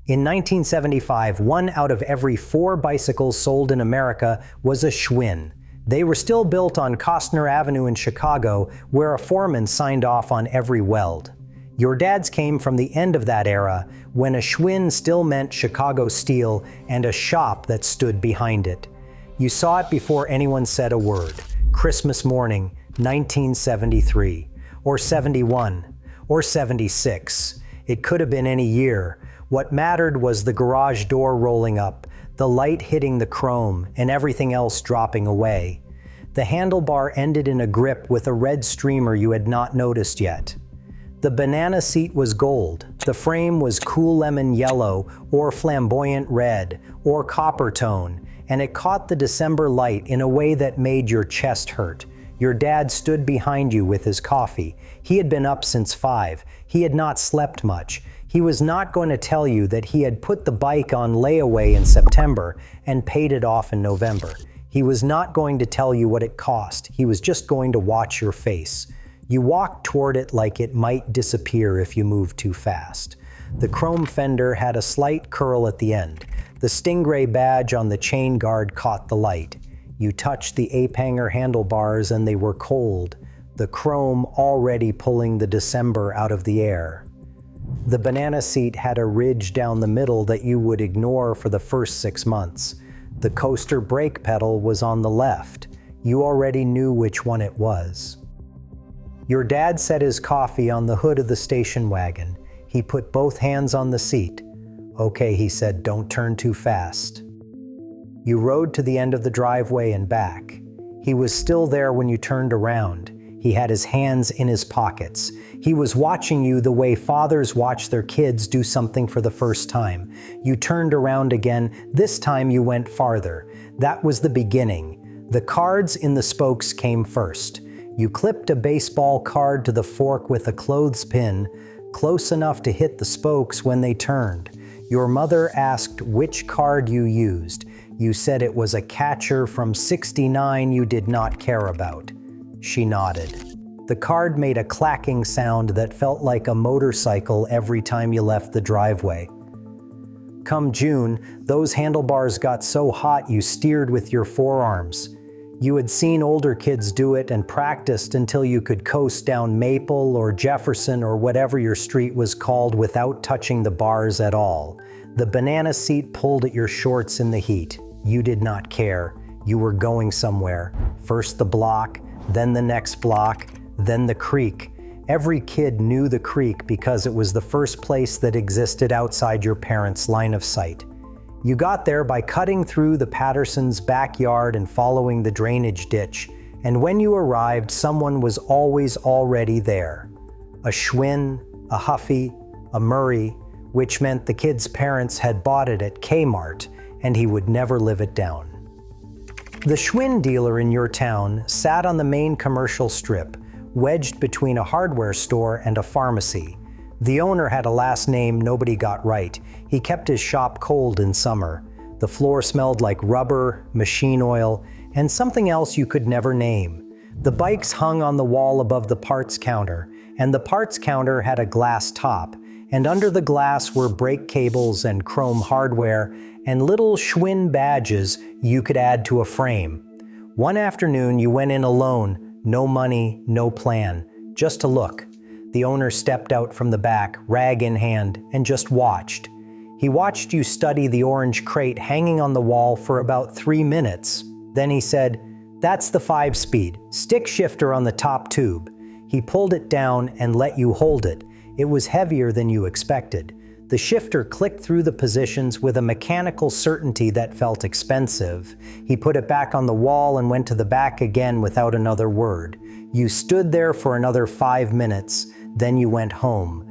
In 1975, 1 out of every 4 bicycles sold in America was a Schwinn. They were still built on Kostner Avenue in Chicago, where a foreman signed off on every weld. Your dad's came from the end of that era, when a Schwinn still meant Chicago steel and a shop that stood behind it. You saw it before anyone said a word. Christmas morning, 1973, or 71, or 76. It could have been any year. What mattered was the garage door rolling up, the light hitting the chrome, and everything else dropping away. The handlebar ended in a grip with a red streamer you had not noticed yet. The banana seat was gold. The frame was cool lemon yellow, or flamboyant red, or copper tone, and it caught the December light in a way that made your chest hurt. Your dad stood behind you with his coffee. He had been up since 5. He had not slept much. He was not going to tell you that he had put the bike on layaway in September and paid it off in November. He was not going to tell you what it cost. He was just going to watch your face. You walked toward it like it might disappear if you moved too fast. The chrome fender had a slight curl at the end. The Stingray badge on the chain guard caught the light. You touched the ape hanger handlebars and they were cold, the chrome already pulling the December out of the air. The banana seat had a ridge down the middle that you would ignore for the first 6 months. The coaster brake pedal was on the left. You already knew which one it was. Your dad set his coffee on the hood of the station wagon. He put both hands on the seat. "Okay," he said, "don't turn too fast." You rode to the end of the driveway and back. He was still there when you turned around. He had his hands in his pockets. He was watching you the way fathers watch their kids do something for the first time. You turned around again. This time you went farther. That was the beginning. The cards in the spokes came first. You clipped a baseball card to the fork with a clothespin, close enough to hit the spokes when they turned. Your mother asked which card you used. You said it was a catcher from '69 you did not care about. She nodded. The card made a clacking sound that felt like a motorcycle every time you left the driveway. Come June, those handlebars got so hot you steered with your forearms. You had seen older kids do it and practiced until you could coast down Maple or Jefferson or whatever your street was called without touching the bars at all. The banana seat pulled at your shorts in the heat. You did not care. You were going somewhere. First the block, then the next block, then the creek. Every kid knew the creek because it was the first place that existed outside your parents' line of sight. You got there by cutting through the Pattersons' backyard and following the drainage ditch, and when you arrived, someone was always already there. A Schwinn, a Huffy, a Murray, which meant the kid's parents had bought it at Kmart, and he would never live it down. The Schwinn Dealer in your town sat on the main commercial strip, wedged between a hardware store and a pharmacy. The owner had a last name nobody got right. He kept his shop cold in summer. The floor smelled like rubber, machine oil, and something else you could never name. The bikes hung on the wall above the parts counter, and the parts counter had a glass top, and under the glass were brake cables and chrome hardware and little Schwinn badges you could add to a frame. One afternoon you went in alone, no money, no plan, just to look. The owner stepped out from the back, rag in hand, and just watched. He watched you study the orange crate hanging on the wall for about 3 minutes. Then he said, "That's the 5-speed, stick shifter on the top tube." He pulled it down and let you hold it. It was heavier than you expected. The shifter clicked through the positions with a mechanical certainty that felt expensive. He put it back on the wall and went to the back again without another word. You stood there for another 5 minutes, then you went home.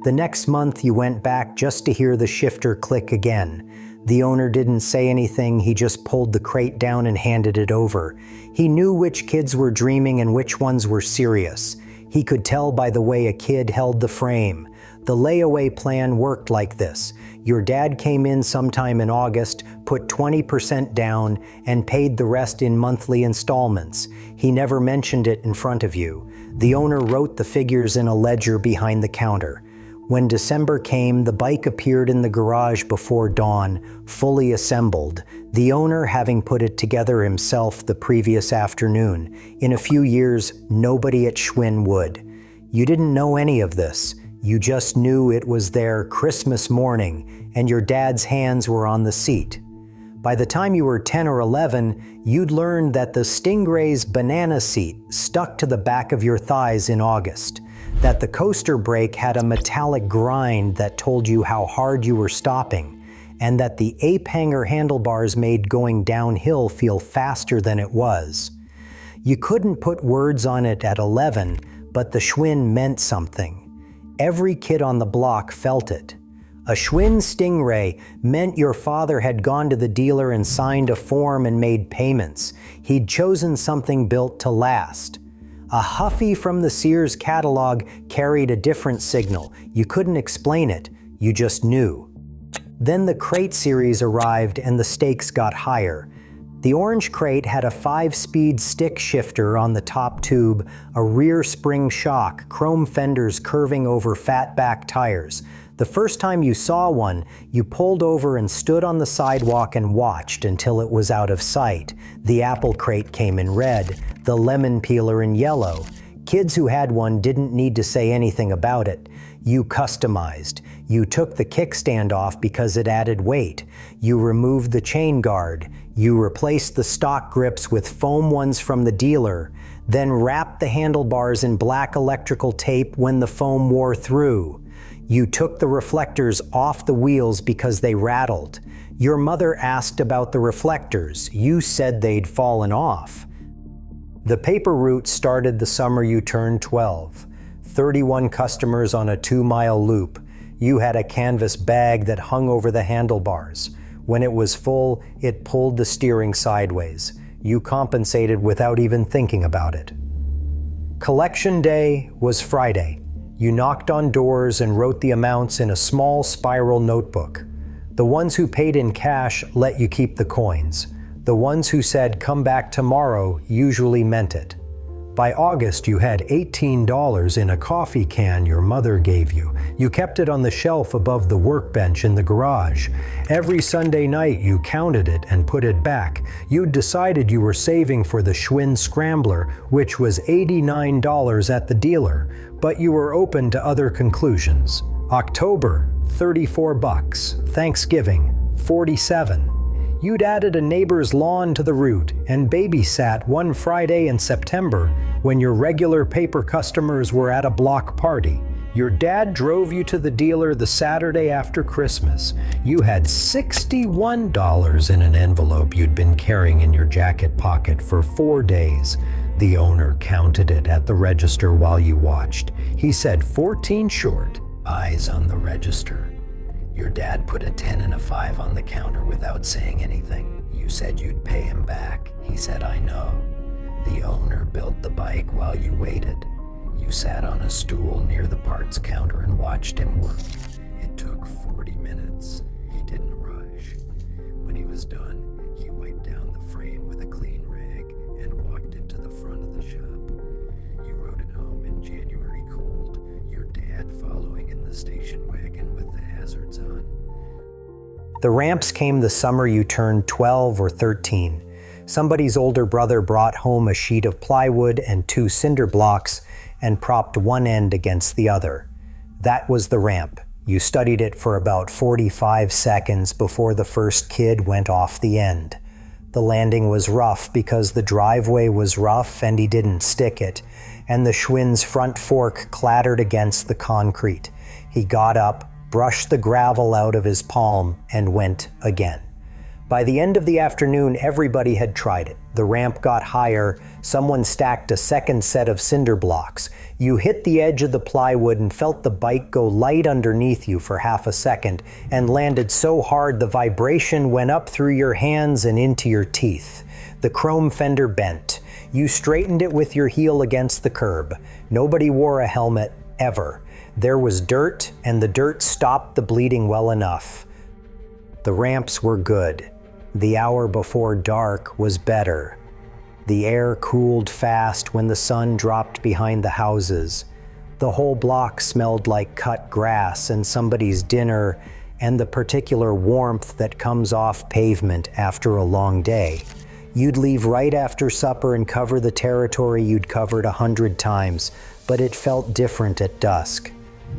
The next month you went back just to hear the shifter click again. The owner didn't say anything, he just pulled the crate down and handed it over. He knew which kids were dreaming and which ones were serious. He could tell by the way a kid held the frame. The layaway plan worked like this. Your dad came in sometime in August, put 20% down, and paid the rest in monthly installments. He never mentioned it in front of you. The owner wrote the figures in a ledger behind the counter. When December came, the bike appeared in the garage before dawn, fully assembled, the owner having put it together himself the previous afternoon. In a few years, nobody at Schwinn would. You didn't know any of this. You just knew it was there Christmas morning, and your dad's hands were on the seat. By the time you were 10 or 11, you'd learned that the Stingray's banana seat stuck to the back of your thighs in August, that the coaster brake had a metallic grind that told you how hard you were stopping, and that the ape hanger handlebars made going downhill feel faster than it was. You couldn't put words on it at 11, but the Schwinn meant something. Every kid on the block felt it. A Schwinn Stingray meant your father had gone to the dealer and signed a form and made payments. He'd chosen something built to last. A Huffy from the Sears catalog carried a different signal. You couldn't explain it, you just knew. Then the Crate series arrived and the stakes got higher. The orange Crate had a 5-speed stick shifter on the top tube, a rear spring shock, chrome fenders curving over fat back tires. The first time you saw one, you pulled over and stood on the sidewalk and watched until it was out of sight. The apple Crate came in red, the lemon peeler in yellow. Kids who had one didn't need to say anything about it. You customized. You took the kickstand off because it added weight. You removed the chain guard. You replaced the stock grips with foam ones from the dealer, then wrapped the handlebars in black electrical tape when the foam wore through. You took the reflectors off the wheels because they rattled. Your mother asked about the reflectors. You said they'd fallen off. The paper route started the summer you turned 12. 31 customers on a 2-mile loop. You had a canvas bag that hung over the handlebars. When it was full, it pulled the steering sideways. You compensated without even thinking about it. Collection day was Friday. You knocked on doors and wrote the amounts in a small spiral notebook. The ones who paid in cash let you keep the coins. The ones who said, "Come back tomorrow," usually meant it. By August, you had $18 in a coffee can your mother gave you. You kept it on the shelf above the workbench in the garage. Every Sunday night, you counted it and put it back. You'd decided you were saving for the Schwinn Scrambler, which was $89 at the dealer, but you were open to other conclusions. October, $34. Thanksgiving, $47. You'd added a neighbor's lawn to the route and babysat one Friday in September when your regular paper customers were at a block party. Your dad drove you to the dealer the Saturday after Christmas. You had $61 in an envelope you'd been carrying in your jacket pocket for 4 days. The owner counted it at the register while you watched. He said 14 short, eyes on the register. Your dad put a 10 and a 5 on the counter without saying anything. You said you'd pay him back. He said, "I know." The owner built the bike while you waited. You sat on a stool near the parts counter and watched him work. It took 40 minutes. He didn't rush. When he was done, he wiped down the frame with a clean rag and walked it to the front of the shop. You rode it home in January cold, your dad following in the station wagon with the hazards on. The ramps came the summer you turned 12 or 13. Somebody's older brother brought home a sheet of plywood and 2 cinder blocks and propped one end against the other. That was the ramp. You studied it for about 45 seconds before the first kid went off the end. The landing was rough because the driveway was rough and he didn't stick it, and the Schwinn's front fork clattered against the concrete. He got up, brushed the gravel out of his palm, and went again. By the end of the afternoon, everybody had tried it. The ramp got higher. Someone stacked a second set of cinder blocks. You hit the edge of the plywood and felt the bike go light underneath you for half a second and landed so hard the vibration went up through your hands and into your teeth. The chrome fender bent. You straightened it with your heel against the curb. Nobody wore a helmet, ever. There was dirt, and the dirt stopped the bleeding well enough. The ramps were good. The hour before dark was better. The air cooled fast when the sun dropped behind the houses. The whole block smelled like cut grass and somebody's dinner and the particular warmth that comes off pavement after a long day. You'd leave right after supper and cover the territory you'd covered 100 times, but it felt different at dusk.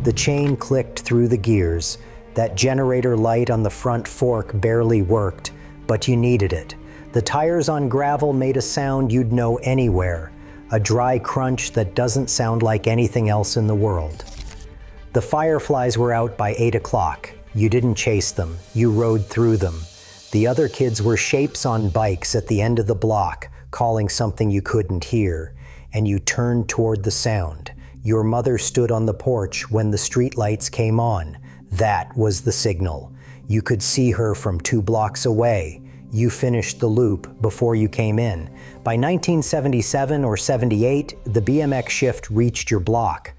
The chain clicked through the gears. That generator light on the front fork barely worked, but you needed it. The tires on gravel made a sound you'd know anywhere, a dry crunch that doesn't sound like anything else in the world. The fireflies were out by 8 o'clock. You didn't chase them, you rode through them. The other kids were shapes on bikes at the end of the block, calling something you couldn't hear, and you turned toward the sound. Your mother stood on the porch when the streetlights came on. That was the signal. You could see her from 2 blocks away. You finished the loop before you came in. By 1977 or 78, the BMX shift reached your block.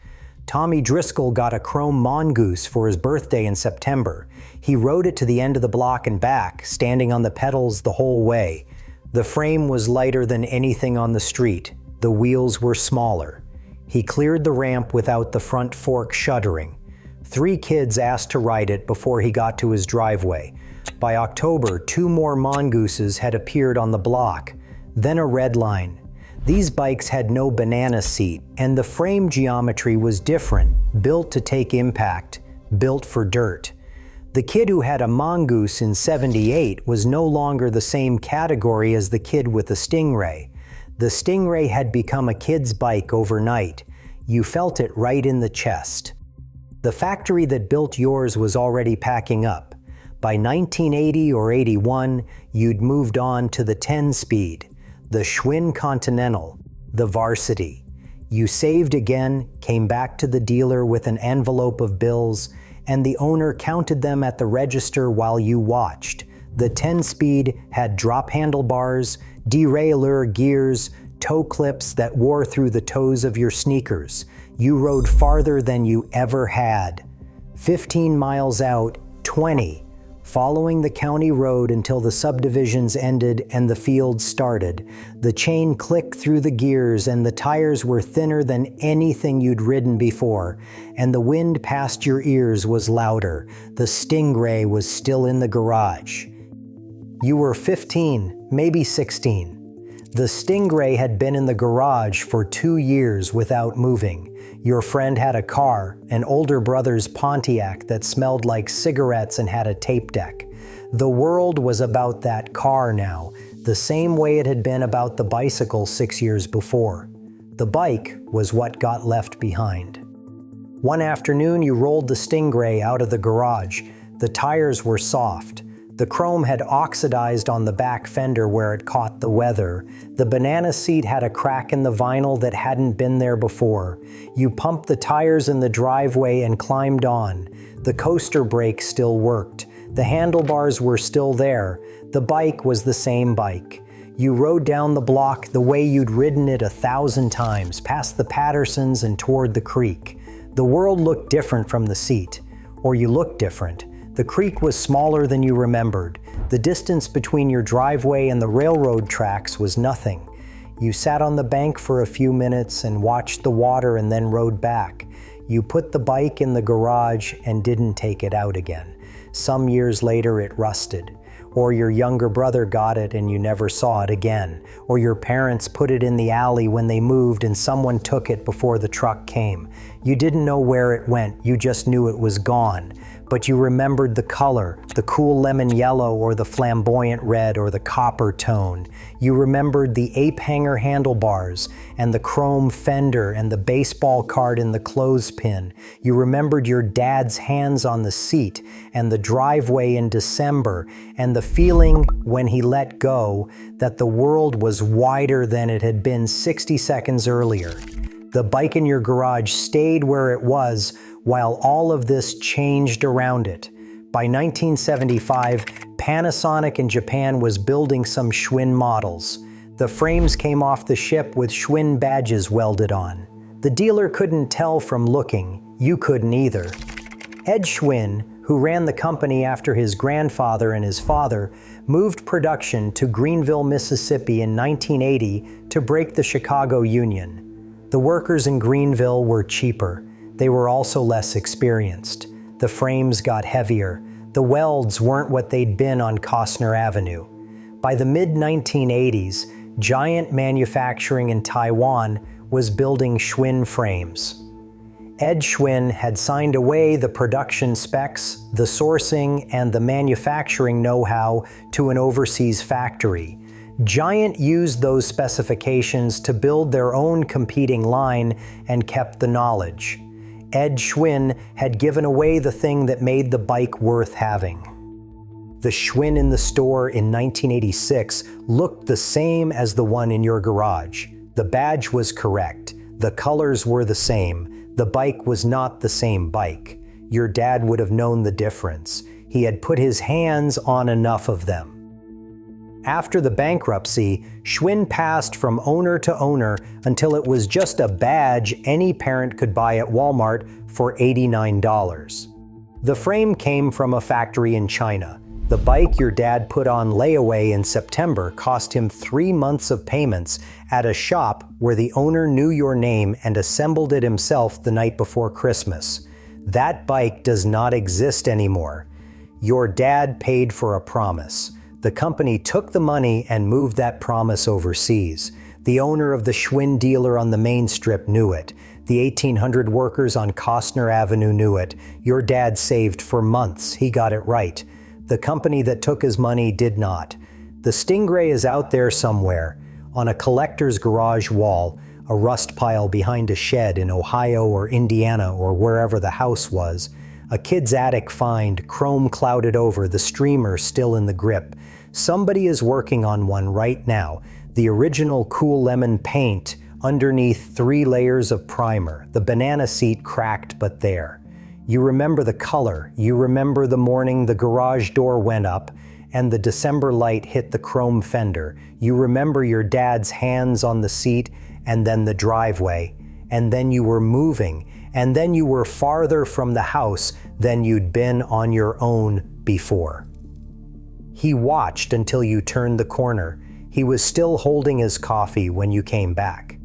Tommy Driscoll got a chrome mongoose for his birthday in September. He rode it to the end of the block and back, standing on the pedals the whole way. The frame was lighter than anything on the street. The wheels were smaller. He cleared the ramp without the front fork shuddering. 3 kids asked to ride it before he got to his driveway. By October, 2 more mongooses had appeared on the block. Then a red line. These bikes had no banana seat, and the frame geometry was different, built to take impact, built for dirt. The kid who had a mongoose in '78 was no longer the same category as the kid with the Stingray. The Stingray had become a kid's bike overnight. You felt it right in the chest. The factory that built yours was already packing up. By 1980 or 81, you'd moved on to the 10-speed, the Schwinn Continental, the Varsity. You saved again, came back to the dealer with an envelope of bills, and the owner counted them at the register while you watched. The 10-speed had drop handlebars, derailleur gears, toe clips that wore through the toes of your sneakers. You rode farther than you ever had. 15 miles out, 20. Following the county road until the subdivisions ended and the fields started. The chain clicked through the gears and the tires were thinner than anything you'd ridden before, and the wind past your ears was louder. The Stingray was still in the garage. You were 15, maybe 16. The Stingray had been in the garage for 2 years without moving. Your friend had a car, an older brother's Pontiac that smelled like cigarettes and had a tape deck. The world was about that car now, the same way it had been about the bicycle 6 years before. The bike was what got left behind. One afternoon, you rolled the Stingray out of the garage. The tires were soft. The chrome had oxidized on the back fender where it caught the weather. The banana seat had a crack in the vinyl that hadn't been there before. You pumped the tires in the driveway and climbed on. The coaster brake still worked. The handlebars were still there. The bike was the same bike. You rode down the block the way you'd ridden it 1,000 times, past the Pattersons and toward the creek. The world looked different from the seat. Or you looked different. The creek was smaller than you remembered. The distance between your driveway and the railroad tracks was nothing. You sat on the bank for a few minutes and watched the water and then rode back. You put the bike in the garage and didn't take it out again. Some years later it rusted. Or your younger brother got it and you never saw it again. Or your parents put it in the alley when they moved and someone took it before the truck came. You didn't know where it went, you just knew it was gone. But you remembered the color, the cool lemon yellow or the flamboyant red or the copper tone. You remembered the ape hanger handlebars and the chrome fender and the baseball card in the clothespin. You remembered your dad's hands on the seat and the driveway in December and the feeling when he let go that the world was wider than it had been 60 seconds earlier. The bike in your garage stayed where it was while all of this changed around it. By 1975, Panasonic in Japan was building some Schwinn models. The frames came off the ship with Schwinn badges welded on. The dealer couldn't tell from looking. You couldn't either. Ed Schwinn, who ran the company after his grandfather and his father, moved production to Greenville, Mississippi in 1980 to break the Chicago Union. The workers in Greenville were cheaper. They were also less experienced. The frames got heavier. The welds weren't what they'd been on Kostner Avenue. By the mid-1980s, giant manufacturing in Taiwan was building Schwinn frames. Ed Schwinn had signed away the production specs, the sourcing, and the manufacturing know-how to an overseas factory. Giant used those specifications to build their own competing line and kept the knowledge. Ed Schwinn had given away the thing that made the bike worth having. The Schwinn in the store in 1986 looked the same as the one in your garage. The badge was correct. The colors were the same. The bike was not the same bike. Your dad would have known the difference. He had put his hands on enough of them. After the bankruptcy, Schwinn passed from owner to owner until it was just a badge any parent could buy at Walmart for $89. The frame came from a factory in China. The bike your dad put on layaway in September cost him 3 months of payments at a shop where the owner knew your name and assembled it himself the night before Christmas. That bike does not exist anymore. Your dad paid for a promise. The company took the money and moved that promise overseas. The owner of the Schwinn Dealer on the main strip knew it. The 1,800 workers on Kostner Avenue knew it. Your dad saved for months. He got it right. The company that took his money did not. The Stingray is out there somewhere, on a collector's garage wall, a rust pile behind a shed in Ohio or Indiana or wherever the house was. A kid's attic find, chrome clouded over, the streamer still in the grip. Somebody is working on one right now. The original Cool Lemon paint underneath 3 layers of primer. The banana seat cracked but there. You remember the color. You remember the morning the garage door went up and the December light hit the chrome fender. You remember your dad's hands on the seat and then the driveway. And then you were moving. And then you were farther from the house than you'd been on your own before. He watched until you turned the corner. He was still holding his coffee when you came back.